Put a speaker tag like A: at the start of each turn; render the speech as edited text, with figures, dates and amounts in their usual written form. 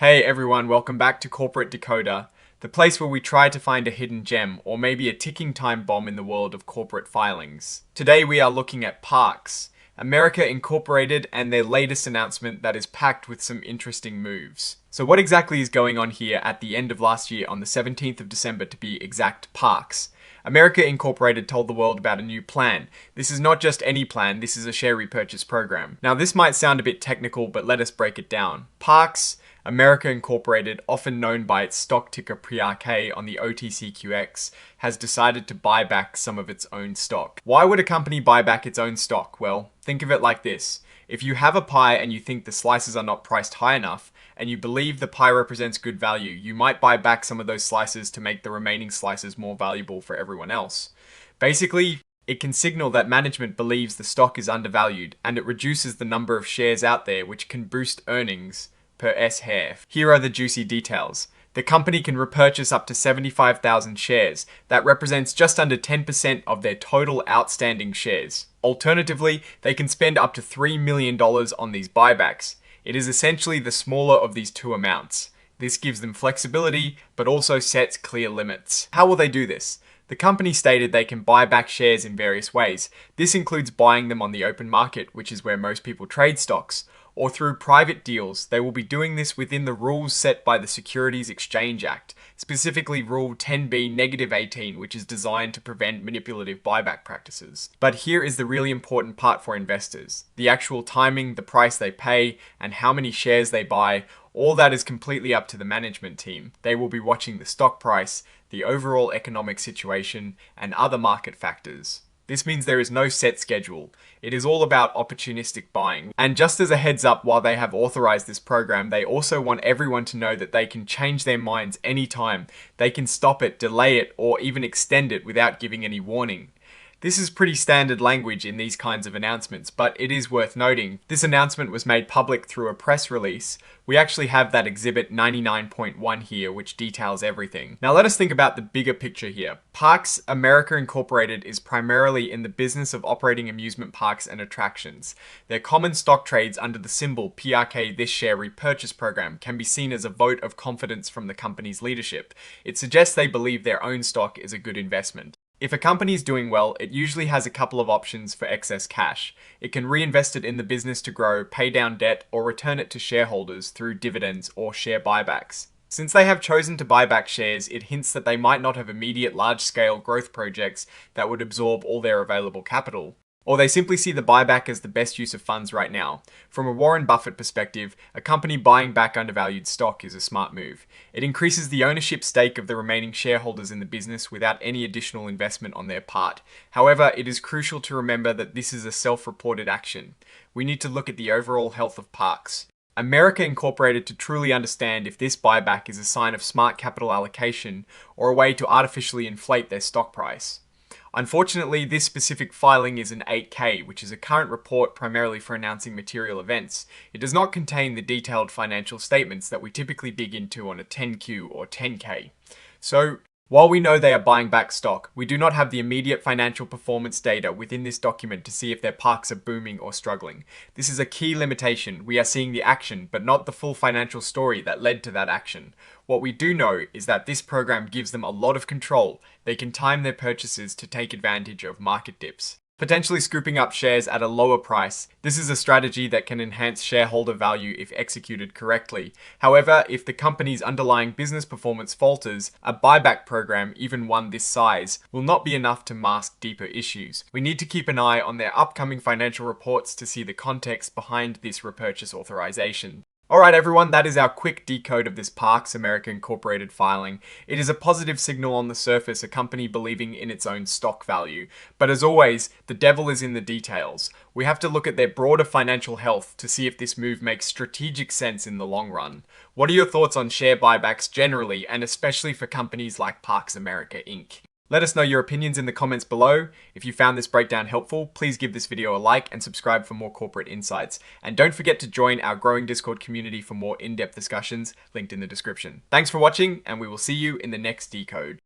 A: Hey everyone, welcome back to Corporate Decoder, the place where we try to find a hidden gem or maybe a ticking time bomb in the world of corporate filings. Today we are looking at Parks, America Incorporated, and their latest announcement that is packed with some interesting moves. So what exactly is going on here at the end of last year on the 17th of December to be exact? Parks. America Incorporated told the world about a new plan. This is not just any plan, this is a share repurchase program. Now this might sound a bit technical, but let us break it down. Parks, America Incorporated, often known by its stock ticker PRK on the OTCQX, has decided to buy back some of its own stock. Why would a company buy back its own stock? Well, think of it like this. If you have a pie and you think the slices are not priced high enough, and you believe the pie represents good value, you might buy back some of those slices to make the remaining slices more valuable for everyone else. Basically, it can signal that management believes the stock is undervalued, and it reduces the number of shares out there, which can boost earnings per S-half. Here are the juicy details. The company can repurchase up to 75,000 shares. That represents just under 10% of their total outstanding shares. Alternatively, they can spend up to $3 million on these buybacks. It is essentially the smaller of these two amounts. This gives them flexibility, but also sets clear limits. How will they do this? The company stated they can buy back shares in various ways. This includes buying them on the open market, which is where most people trade stocks, or through private deals. They will be doing this within the rules set by the Securities Exchange Act, specifically Rule 10b-18, which is designed to prevent manipulative buyback practices. But here is the really important part for investors. The actual timing, the price they pay, and how many shares they buy, all that is completely up to the management team. They will be watching the stock price, the overall economic situation, and other market factors. This means there is no set schedule. It is all about opportunistic buying. And just as a heads up, while they have authorized this program, they also want everyone to know that they can change their minds anytime. They can stop it, delay it, or even extend it without giving any warning. This is pretty standard language in these kinds of announcements, but it is worth noting. This announcement was made public through a press release. We actually have that exhibit 99.1 here, which details everything. Now let us think about the bigger picture here. Parks America Incorporated is primarily in the business of operating amusement parks and attractions. Their common stock trades under the symbol PRK This Share Repurchase Program can be seen as a vote of confidence from the company's leadership. It suggests they believe their own stock is a good investment. If a company is doing well, it usually has a couple of options for excess cash. It can reinvest it in the business to grow, pay down debt, or return it to shareholders through dividends or share buybacks. Since they have chosen to buy back shares, it hints that they might not have immediate large-scale growth projects that would absorb all their available capital. Or they simply see the buyback as the best use of funds right now. From a Warren Buffett perspective, a company buying back undervalued stock is a smart move. It increases the ownership stake of the remaining shareholders in the business without any additional investment on their part. However, it is crucial to remember that this is a self-reported action. We need to look at the overall health of Parks. America Incorporated to truly understand if this buyback is a sign of smart capital allocation or a way to artificially inflate their stock price. Unfortunately, this specific filing is an 8K, which is a current report primarily for announcing material events. It does not contain the detailed financial statements that we typically dig into on a 10Q or 10K. So, while we know they are buying back stock, we do not have the immediate financial performance data within this document to see if their parks are booming or struggling. This is a key limitation. We are seeing the action, but not the full financial story that led to that action. What we do know is that this program gives them a lot of control. They can time their purchases to take advantage of market dips, potentially scooping up shares at a lower price. This is a strategy that can enhance shareholder value if executed correctly. However, if the company's underlying business performance falters, a buyback program, even one this size, will not be enough to mask deeper issues. We need to keep an eye on their upcoming financial reports to see the context behind this repurchase authorization. Alright everyone, that is our quick decode of this Parks America Incorporated filing. It is a positive signal on the surface, a company believing in its own stock value. But as always, the devil is in the details. We have to look at their broader financial health to see if this move makes strategic sense in the long run. What are your thoughts on share buybacks generally, and especially for companies like Parks America Inc.? Let us know your opinions in the comments below. If you found this breakdown helpful, please give this video a like and subscribe for more corporate insights. And don't forget to join our growing Discord community for more in-depth discussions, linked in the description. Thanks for watching, and we will see you in the next Decode.